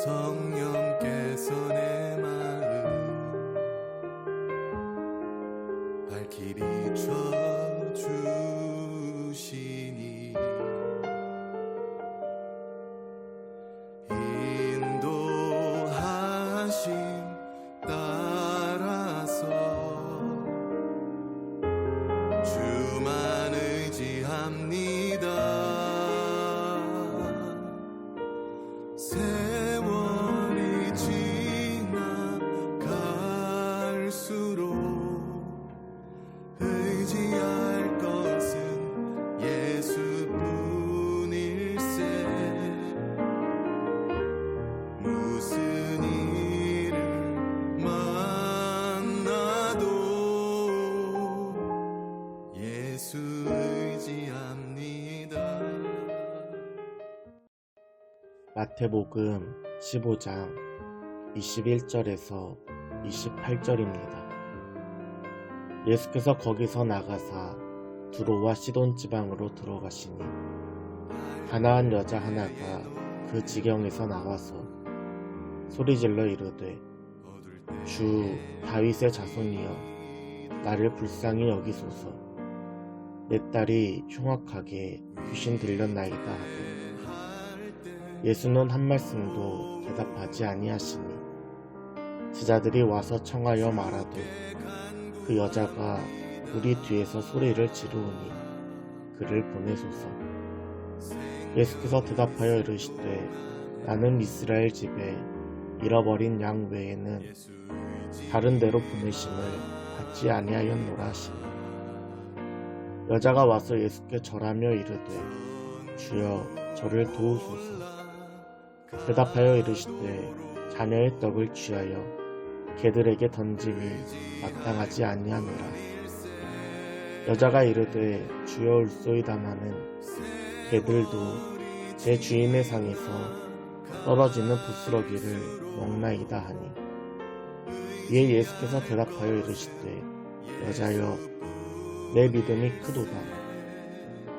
성령께서 내 마음 발길이 쳐주시니 인도하심 따라서 주만 의지합니다. 세월이 지나갈수록 의지할 것은 예수뿐일세. 무슨 일을 만나도 예수 의지합니다. 마태복음 15장 21절에서 28절입니다. 예수께서 거기서 나가사 두로와 시돈 지방으로 들어가시니 가나안 여자 하나가 그 지경에서 나와서 소리질러 이르되 주 다윗의 자손이여 나를 불쌍히 여기소서. 내 딸이 흉악하게 귀신 들렸나이다 하고 예수는 한 말씀도 대답하지 아니하시니 제자들이 와서 청하여 말하되 그 여자가 우리 뒤에서 소리를 지르오니 그를 보내소서. 예수께서 대답하여 이르시되 나는 이스라엘 집에 잃어버린 양 외에는 다른 데로 보내심을 받지 아니하였노라 하시니 여자가 와서 예수께 절하며 이르되 주여 저를 도우소서. 대답하여 이르시되 자녀의 떡을 취하여 개들에게 던짐이 마땅하지 아니하노라. 여자가 이르되 주여 올소이다마는 개들도 제 주인의 상에서 떨어지는 부스러기를 먹나이다 하니 이에 예수께서 대답하여 이르시되 여자여 내 믿음이 크도다.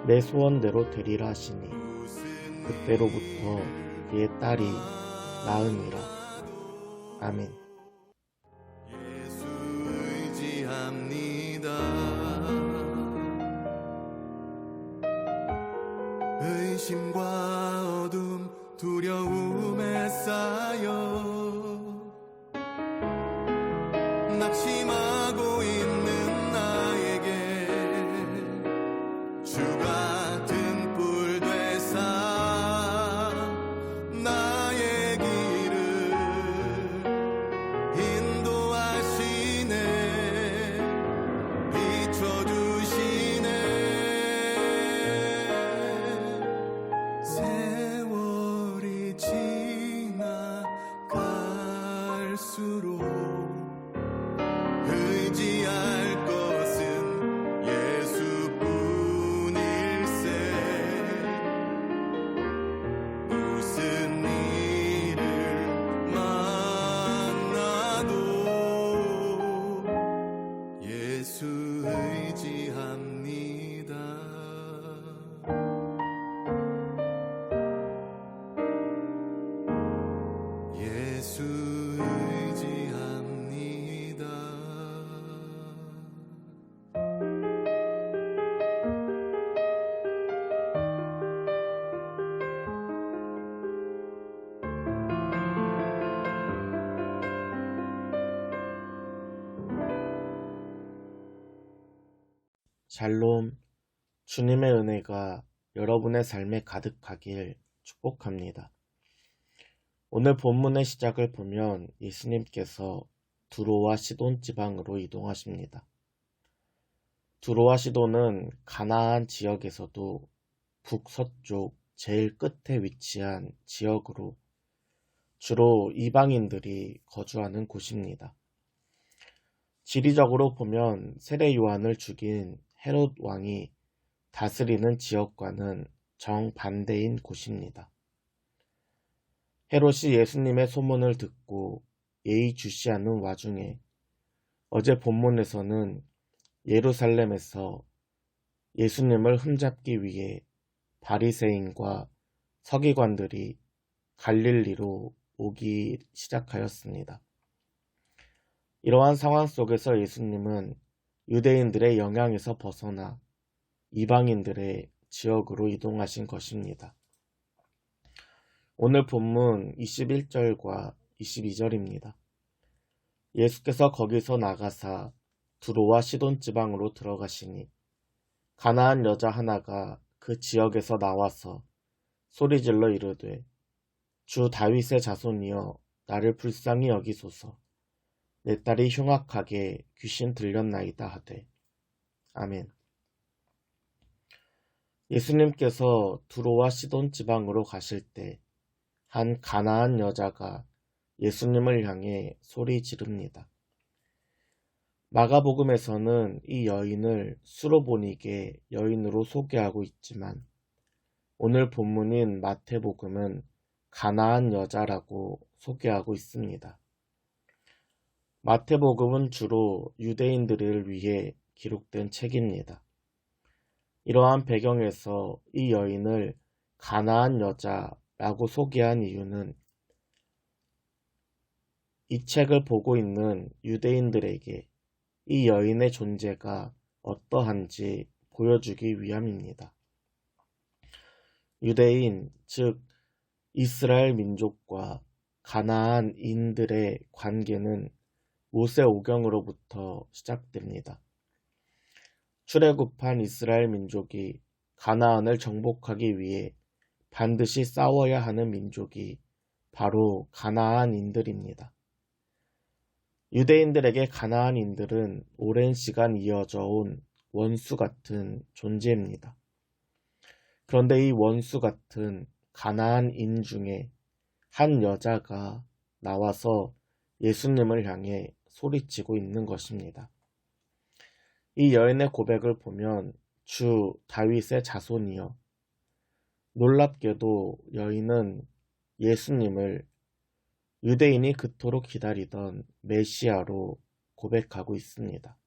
내 소원대로 되리라 하시니 그때로부터 그의 딸이 나으니라. 아멘. 예수 의지합니다. 의심과 어둠 두려움에 쌓여 낙심하고 있는 나에게 주 같은 뿔 되사 나의 길을 인도하시네. 비춰주시네. 세월이 지나갈수록 의지할 것은 예수뿐일세. 무슨 일을 만나도 예수 의지합니다. 예수 의지합니다. 샬롬, 주님의 은혜가 여러분의 삶에 가득하길 축복합니다. 오늘 본문의 시작을 보면 예수님께서 두로와 시돈 지방으로 이동하십니다. 두로와 시돈은 가나안 지역에서도 북서쪽 제일 끝에 위치한 지역으로 주로 이방인들이 거주하는 곳입니다. 지리적으로 보면 세례 요한을 죽인 헤롯 왕이 다스리는 지역과는 정반대인 곳입니다. 헤롯이 예수님의 소문을 듣고 예의주시하는 와중에 어제 본문에서는 예루살렘에서 예수님을 흠잡기 위해 바리새인과 서기관들이 갈릴리로 오기 시작하였습니다. 이러한 상황 속에서 예수님은 유대인들의 영향에서 벗어나 이방인들의 지역으로 이동하신 것입니다. 오늘 본문 21절과 22절입니다. 예수께서 거기서 나가사 두로와 시돈 지방으로 들어가시니 가나안 여자 하나가 그 지역에서 나와서 소리질러 이르되 주 다윗의 자손이여 나를 불쌍히 여기소서 내 딸이 흉악하게 귀신 들렸나이다 하되. 아멘. 예수님께서 두로와 시돈 지방으로 가실 때 한 가나안 여자가 예수님을 향해 소리 지릅니다. 마가복음에서는 이 여인을 수로보니게 여인으로 소개하고 있지만 오늘 본문인 마태복음은 가나안 여자라고 소개하고 있습니다. 마태복음은 주로 유대인들을 위해 기록된 책입니다. 이러한 배경에서 이 여인을 가나안 여자라고 소개한 이유는 이 책을 보고 있는 유대인들에게 이 여인의 존재가 어떠한지 보여주기 위함입니다. 유대인, 즉 이스라엘 민족과 가나안인들의 관계는 모세오경으로부터 시작됩니다. 출애굽한 이스라엘 민족이 가나안을 정복하기 위해 반드시 싸워야 하는 민족이 바로 가나안인들입니다. 유대인들에게 가나안인들은 오랜 시간 이어져 온 원수 같은 존재입니다. 그런데 이 원수 같은 가나안인 중에 한 여자가 나와서 예수님을 향해 소리치고 있는 것입니다. 이 여인의 고백을 보면 주 다윗의 자손이여. 놀랍게도 여인은 예수님을 유대인이 그토록 기다리던 메시아로 고백하고 있습니다.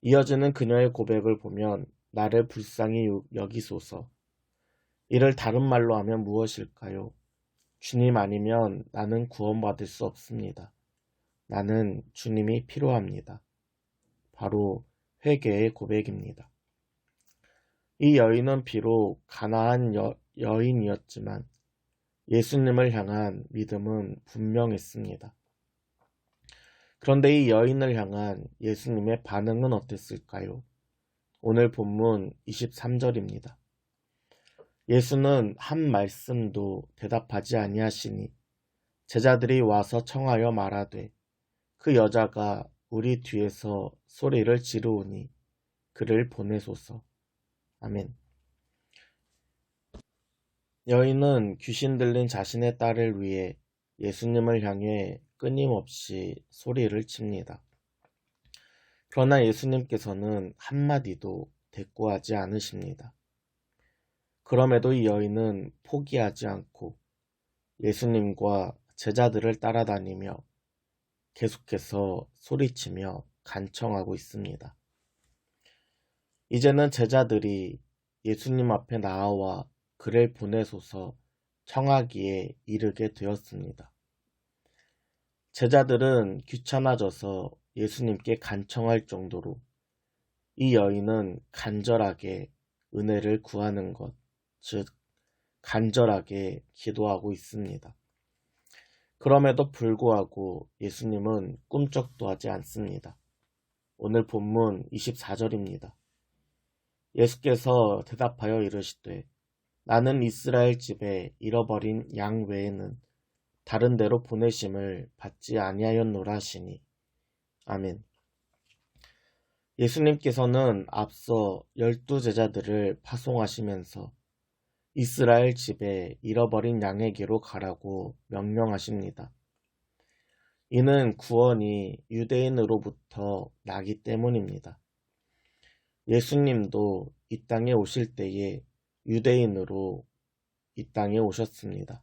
이어지는 그녀의 고백을 보면 나를 불쌍히 여기소서. 이를 다른 말로 하면 무엇일까요? 주님 아니면 나는 구원받을 수 없습니다. 나는 주님이 필요합니다. 바로 회개의 고백입니다. 이 여인은 비록 가나안 여인이었지만 예수님을 향한 믿음은 분명했습니다. 그런데 이 여인을 향한 예수님의 반응은 어땠을까요? 오늘 본문 23절입니다. 예수는 한 말씀도 대답하지 아니하시니 제자들이 와서 청하여 말하되 그 여자가 우리 뒤에서 소리를 지르오니 그를 보내소서. 아멘. 여인은 귀신 들린 자신의 딸을 위해 예수님을 향해 끊임없이 소리를 칩니다. 그러나 예수님께서는 한마디도 대꾸하지 않으십니다. 그럼에도 이 여인은 포기하지 않고 예수님과 제자들을 따라다니며 계속해서 소리치며 간청하고 있습니다. 이제는 제자들이 예수님 앞에 나와 그를 보내소서 청하기에 이르게 되었습니다. 제자들은 귀찮아져서 예수님께 간청할 정도로 이 여인은 간절하게 은혜를 구하는 것, 즉 간절하게 기도하고 있습니다. 그럼에도 불구하고 예수님은 꿈쩍도 하지 않습니다. 오늘 본문 24절입니다. 예수께서 대답하여 이르시되 나는 이스라엘 집에 잃어버린 양 외에는 다른 데로 보내심을 받지 아니하였노라 하시니. 아멘. 예수님께서는 앞서 12제자들을 파송하시면서 이스라엘 집에 잃어버린 양에게로 가라고 명령하십니다. 이는 구원이 유대인으로부터 나기 때문입니다. 예수님도 이 땅에 오실 때에 유대인으로 이 땅에 오셨습니다.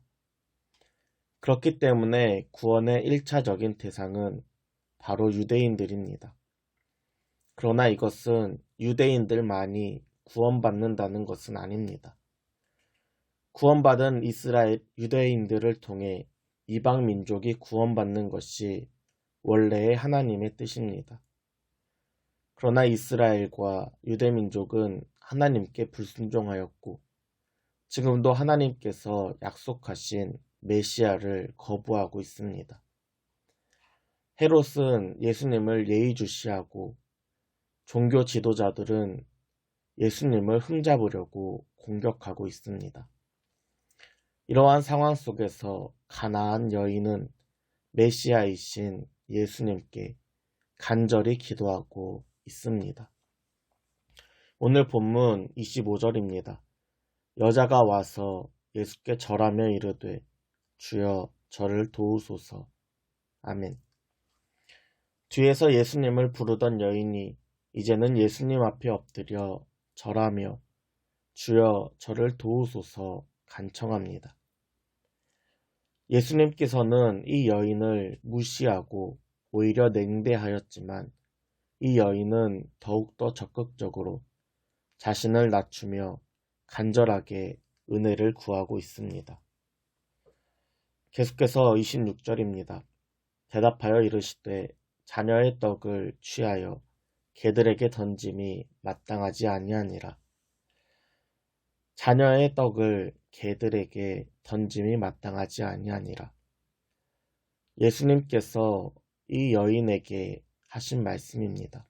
그렇기 때문에 구원의 1차적인 대상은 바로 유대인들입니다. 그러나 이것은 유대인들만이 구원받는다는 것은 아닙니다. 구원받은 이스라엘 유대인들을 통해 이방 민족이 구원받는 것이 원래의 하나님의 뜻입니다. 그러나 이스라엘과 유대 민족은 하나님께 불순종하였고 지금도 하나님께서 약속하신 메시아를 거부하고 있습니다. 헤롯은 예수님을 예의주시하고 종교 지도자들은 예수님을 흠잡으려고 공격하고 있습니다. 이러한 상황 속에서 가나안 여인은 메시아이신 예수님께 간절히 기도하고 있습니다. 오늘 본문 25절입니다. 여자가 와서 예수께 절하며 이르되 주여 저를 도우소서. 아멘. 뒤에서 예수님을 부르던 여인이 이제는 예수님 앞에 엎드려 절하며 주여 저를 도우소서 간청합니다. 예수님께서는 이 여인을 무시하고 오히려 냉대하였지만 이 여인은 더욱더 적극적으로 자신을 낮추며 간절하게 은혜를 구하고 있습니다. 계속해서 26절입니다. 대답하여 이르시되 자녀의 떡을 취하여 개들에게 던짐이 마땅하지 아니하니라. 자녀의 떡을 개들에게 던짐이 마땅하지 아니하니라. 예수님께서 이 여인에게 하신 말씀입니다.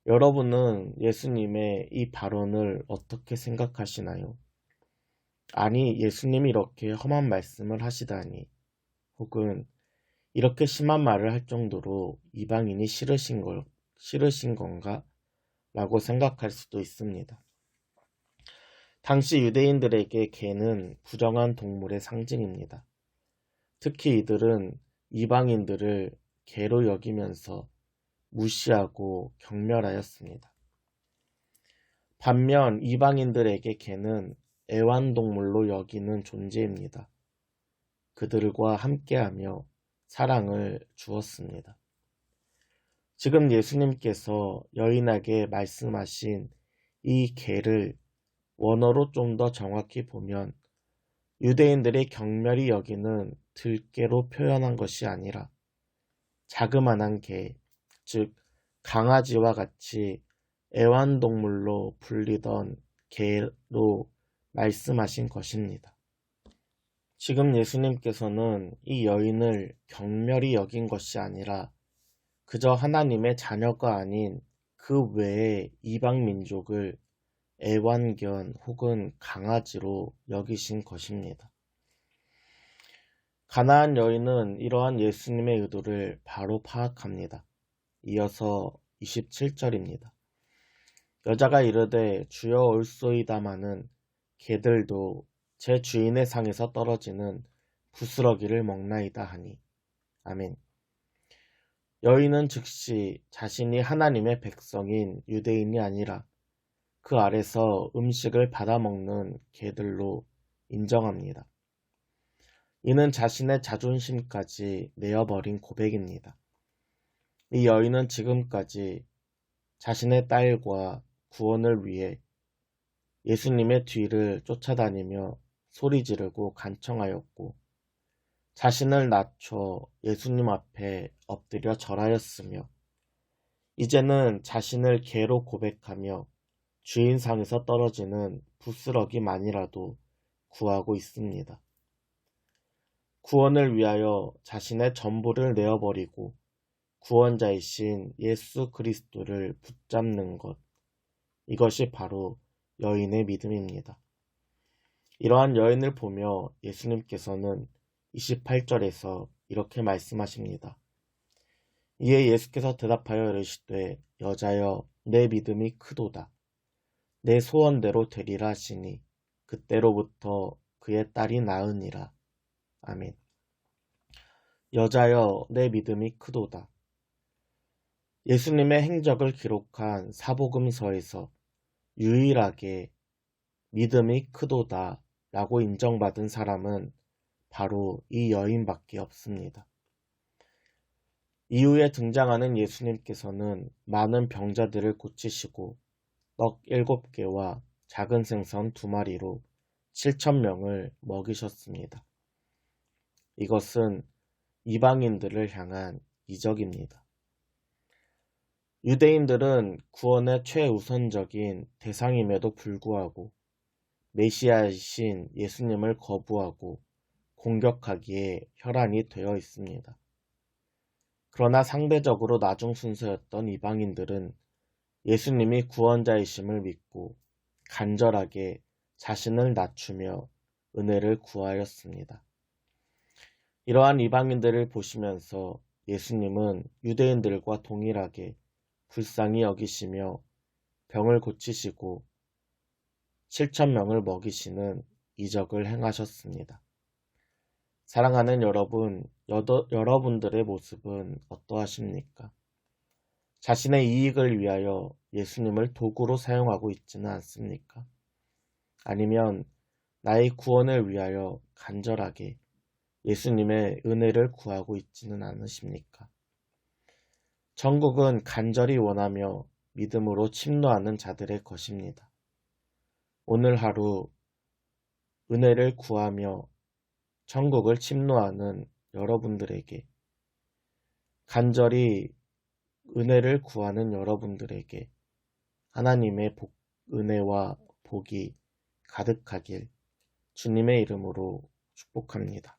여러분은 예수님의 이 발언을 어떻게 생각하시나요? 아니, 예수님이 이렇게 험한 말씀을 하시다니, 혹은 이렇게 심한 말을 할 정도로 이방인이 싫으신 건가? 라고 생각할 수도 있습니다. 당시 유대인들에게 개는 부정한 동물의 상징입니다. 특히 이들은 이방인들을 개로 여기면서 무시하고 경멸하였습니다. 반면 이방인들에게 개는 애완동물로 여기는 존재입니다. 그들과 함께하며 사랑을 주었습니다. 지금 예수님께서 여인에게 말씀하신 이 개를 원어로 좀 더 정확히 보면 유대인들이 경멸히 여기는 들개로 표현한 것이 아니라 자그마한 개, 즉 강아지와 같이 애완동물로 불리던 개로 말씀하신 것입니다. 지금 예수님께서는 이 여인을 경멸히 여긴 것이 아니라 그저 하나님의 자녀가 아닌 그 외의 이방 민족을 애완견 혹은 강아지로 여기신 것입니다. 가나안 여인은 이러한 예수님의 의도를 바로 파악합니다. 이어서 27절입니다. 여자가 이르되 주여 올소이다마는 개들도 제 주인의 상에서 떨어지는 부스러기를 먹나이다 하니. 아멘. 여인은 즉시 자신이 하나님의 백성인 유대인이 아니라 그 아래서 음식을 받아먹는 개들로 인정합니다. 이는 자신의 자존심까지 내어버린 고백입니다. 이 여인은 지금까지 자신의 딸과 구원을 위해 예수님의 뒤를 쫓아다니며 소리 지르고 간청하였고 자신을 낮춰 예수님 앞에 엎드려 절하였으며 이제는 자신을 개로 고백하며 주인상에서 떨어지는 부스러기만이라도 구하고 있습니다. 구원을 위하여 자신의 전부를 내어버리고 구원자이신 예수 그리스도를 붙잡는 것, 이것이 바로 여인의 믿음입니다. 이러한 여인을 보며 예수님께서는 28절에서 이렇게 말씀하십니다. 이에 예수께서 대답하여 이르시되 여자여 내 믿음이 크도다. 내 소원대로 되리라 하시니 그때로부터 그의 딸이 나으니라. 아멘. 여자여 내 믿음이 크도다. 예수님의 행적을 기록한 사복음서에서 유일하게 믿음이 크도다 라고 인정받은 사람은 바로 이 여인밖에 없습니다. 이후에 등장하는 예수님께서는 많은 병자들을 고치시고 떡 7개와 작은 생선 2마리로 7,000명을 먹이셨습니다. 이것은 이방인들을 향한 이적입니다. 유대인들은 구원의 최우선적인 대상임에도 불구하고 메시아이신 예수님을 거부하고 공격하기에 혈안이 되어 있습니다. 그러나 상대적으로 나중 순서였던 이방인들은 예수님이 구원자이심을 믿고 간절하게 자신을 낮추며 은혜를 구하였습니다. 이러한 이방인들을 보시면서 예수님은 유대인들과 동일하게 불쌍히 여기시며 병을 고치시고 7,000명을 먹이시는 이적을 행하셨습니다. 사랑하는 여러분, 여러분들의 모습은 어떠하십니까? 자신의 이익을 위하여 예수님을 도구로 사용하고 있지는 않습니까? 아니면 나의 구원을 위하여 간절하게 예수님의 은혜를 구하고 있지는 않으십니까? 천국은 간절히 원하며 믿음으로 침노하는 자들의 것입니다. 오늘 하루 은혜를 구하며 천국을 침노하는 여러분들에게, 간절히 은혜를 구하는 여러분들에게 하나님의 은혜와 복이 가득하길 주님의 이름으로 축복합니다.